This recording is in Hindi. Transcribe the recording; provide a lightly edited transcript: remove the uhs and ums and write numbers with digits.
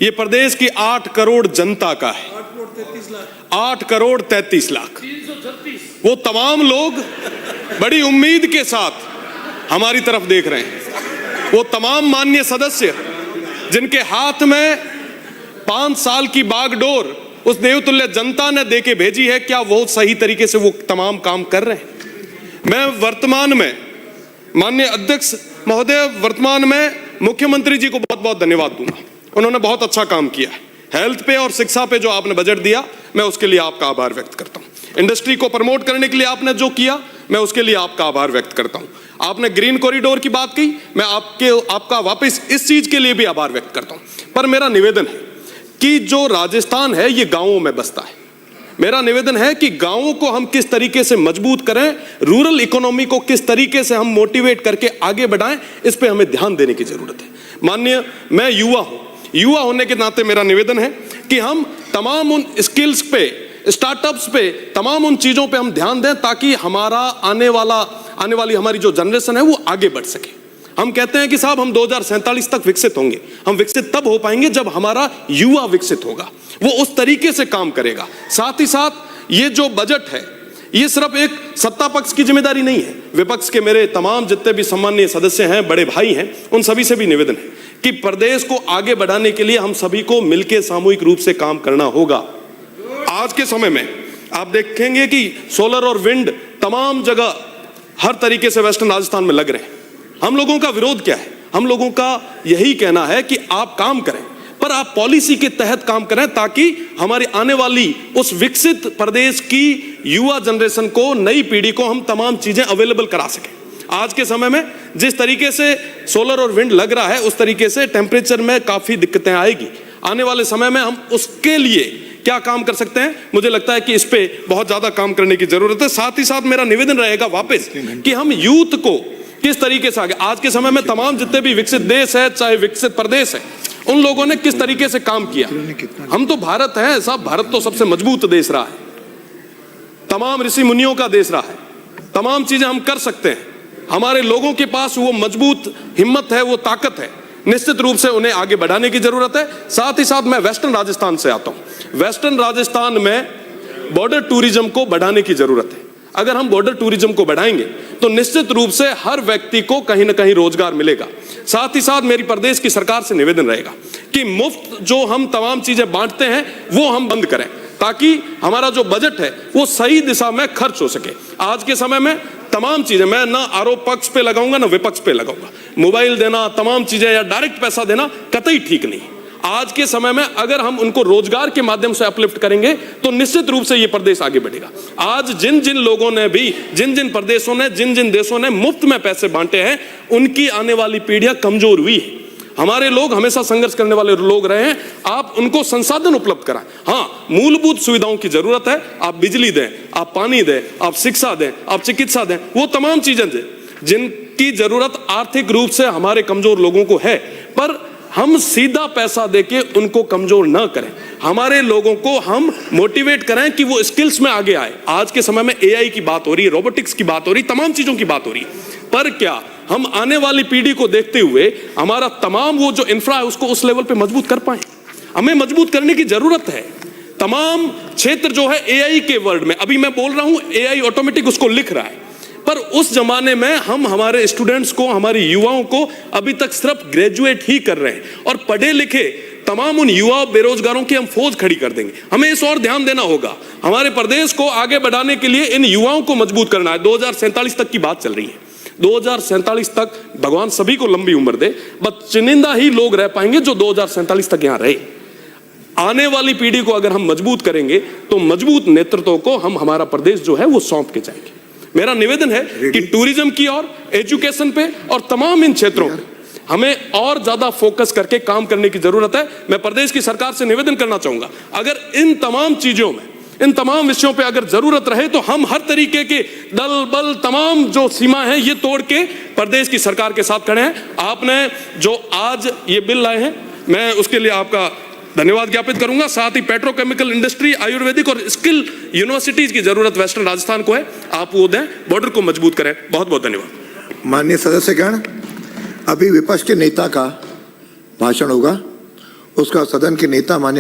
ये प्रदेश की 8 करोड़ जनता का है। 8 करोड़ 33 लाख। वो तमाम लोग बड़ी उम्मीद के साथ हमारी तरफ देख रहे हैं। वो तमाम माननीय सदस्य जिनके हाथ में 5 साल की बागडोर उस देवतुल्य जनता ने देके भेजी है, क्या वो सही तरीके से वो तमाम काम कर रहे हैं? मैं वर्तमान में माननीय अध्यक्ष महोदय, वर्तमान में मुख्यमंत्री जी को बहुत बहुत धन्यवाद दूंगा। उन्होंने बहुत अच्छा काम किया है। हेल्थ पे और शिक्षा पे जो आपने बजट दिया, मैं उसके लिए आपका आभार व्यक्त करता हूं। इंडस्ट्री को प्रमोट करने के लिए आपने जो किया, मैं उसके लिए आपका आभार व्यक्त करता हूं। आपने ग्रीन कॉरिडोर की बात की, मैं आपका वापस इस चीज के लिए भी आभार व्यक्त करता हूं। पर मेरा निवेदन है कि जो राजस्थान है ये गांवों में बसता है। मेरा निवेदन है कि गांवों को हम किस तरीके से मजबूत करें, रूरल इकोनॉमी को किस तरीके से हम मोटिवेट करके आगे बढ़ाएं, इस पे हमें ध्यान देने की जरूरत है। माननीय, मैं युवा हूं, युवा होने के नाते मेरा निवेदन है कि हम तमाम उन स्किल्स पे, स्टार्टअप्स पे, तमाम उन चीजों पे हम ध्यान दें ताकि हमारा आने वाली हमारी जो जनरेशन है वो आगे बढ़ सके। हम कहते हैं कि साहब हम 2047 तक विकसित होंगे। हम विकसित तब हो पाएंगे जब हमारा युवा विकसित होगा, वो उस तरीके से काम करेगा। साथ ही साथ ये जो बजट है, ये सिर्फ एक सत्ता पक्ष की जिम्मेदारी नहीं है। विपक्ष के मेरे तमाम जितने भी सम्माननीय सदस्य हैं, बड़े भाई हैं, उन सभी से भी निवेदन है कि प्रदेश को आगे बढ़ाने के लिए हम सभी को मिलकर सामूहिक रूप से काम करना होगा। आज के समय में आप देखेंगे कि सोलर और विंड तमाम जगह हर तरीके से वेस्टर्न राजस्थान में लग रहे हैं। हम लोगों का विरोध क्या है? हम लोगों का यही कहना है कि आप काम करें, पर आप पॉलिसी के तहत काम करें ताकि हमारी आने वाली उस विकसित प्रदेश की युवा जनरेशन को, नई पीढ़ी को हम तमाम चीजें अवेलेबल करा सकें। आज के समय में जिस तरीके से सोलर और विंड लग रहा है, उस तरीके से टेम्परेचर में काफी दिक्कतें आएगी। आने वाले समय में हम उसके लिए क्या काम कर सकते हैं, मुझे लगता है कि इस पे बहुत ज्यादा काम करने की जरूरत है। साथ ही साथ मेरा निवेदन रहेगा वापस कि हम यूथ को किस तरीके से आगे, आज के समय में तमाम जितने भी विकसित देश है, चाहे विकसित प्रदेश है, उन लोगों ने किस तरीके से काम किया। हम तो भारत है साहब, भारत तो सबसे मजबूत देश रहा है, तमाम ऋषि मुनियों का देश रहा है, तमाम चीजें हम कर सकते हैं। हमारे लोगों के पास वो मजबूत हिम्मत है, वो ताकत है। निश्चित रूप से उन्हें आगे बढ़ाने की जरूरत है। साथ ही साथ मैं वेस्टर्न राजस्थान से आता हूं। वेस्टर्न राजस्थान में बॉर्डर टूरिज्म को बढ़ाने की जरूरत है। अगर हम बॉर्डर टूरिज्म को बढ़ाएंगे तो निश्चित रूप से हर व्यक्ति को कहीं ना कहीं रोजगार मिलेगा। साथ ही साथ मेरी प्रदेश की सरकार से निवेदन रहेगा कि मुफ्त जो हम तमाम चीजें बांटते हैं वो हम बंद करें, ताकि हमारा जो बजट है वो सही दिशा में खर्च हो सके। आज के समय में तमाम चीजें मैं ना आरोप पक्ष पे लगाऊंगा ना विपक्ष पे लगाऊंगा। मोबाइल देना, तमाम चीजें या डायरेक्ट पैसा देना कतई ठीक नहीं। आज के समय में अगर हम उनको रोजगार के माध्यम से अपलिफ्ट करेंगे तो निश्चित रूप से ये प्रदेश आगे बढ़ेगा। आज जिन जिन लोगों ने भी, जिन जिन प्रदेशों ने, जिन जिन देशों ने मुफ्त में पैसे बांटे हैं, उनकी आने वाली पीढ़ियां कमजोर हुई है। हमारे लोग हमेशा संघर्ष करने वाले लोग रहे हैं। आप उनको संसाधन उपलब्ध कराएं। हाँ, मूलभूत सुविधाओं की जरूरत है। आप बिजली दें, आप पानी दें, आप शिक्षा दें, आप चिकित्सा दें, वो तमाम चीजें दें जिनकी जरूरत आर्थिक रूप से हमारे कमजोर लोगों को है। पर हम सीधा पैसा देके उनको कमजोर ना करें। हमारे लोगों को हम मोटिवेट करें कि वो स्किल्स में आगे आए। आज के समय में एआई की बात हो रही है, रोबोटिक्स की बात हो रही है, तमाम चीजों की बात हो रही है। पर क्या हम आने वाली पीढ़ी को देखते हुए हमारा तमाम वो जो इंफ्रा है उसको उस लेवल पे मजबूत कर पाए? हमें मजबूत करने की जरूरत है। तमाम क्षेत्र जो है एआई के वर्ल्ड में, अभी मैं बोल रहा हूं एआई ऑटोमेटिक उसको लिख रहा है, पर उस जमाने में हम हमारे स्टूडेंट्स को, हमारे युवाओं को अभी तक सिर्फ ग्रेजुएट ही कर रहे हैं और पढ़े लिखे तमाम उन युवा बेरोजगारों की हम फौज खड़ी कर देंगे। हमें इस और ध्यान देना होगा। हमारे प्रदेश को आगे बढ़ाने के लिए इन युवाओं को मजबूत करना है। 2047 तक की बात चल रही है। 2047 तक भगवान सभी को लंबी उम्र दे, बस चुनिंदा ही लोग रह पाएंगे जो 2047 तक यहां रहे। आने वाली पीढ़ी को अगर हम मजबूत करेंगे तो मजबूत नेतृत्व को हम, हमारा प्रदेश जो है वो सौंप के जाएंगे। मेरा निवेदन है कि टूरिज्म की और एजुकेशन पे और तमाम इन क्षेत्रों पे हमें और ज्यादा फोकस करके काम करने की जरूरत है। मैं प्रदेश की सरकार से निवेदन करना चाहूंगा, अगर इन तमाम चीजों में, इन तमाम विषयों पे अगर जरूरत रहे तो हम हर तरीके के दल बल, तमाम जो सीमा है ये तोड़ के प्रदेश की सरकार के साथ खड़े हैं। आपने जो आज ये बिल लाए हैं, मैं उसके लिए आपका धन्यवाद ज्ञापित करूंगा। साथ ही पेट्रोकेमिकल इंडस्ट्री, आयुर्वेदिक और स्किल यूनिवर्सिटीज की जरूरत वेस्टर्न राजस्थान को है, आप वो दें, बॉर्डर को मजबूत करें। बहुत बहुत धन्यवाद। माननीय सदस्यगण, अभी विपक्ष के नेता का भाषण होगा, उसका सदन के नेता मान्य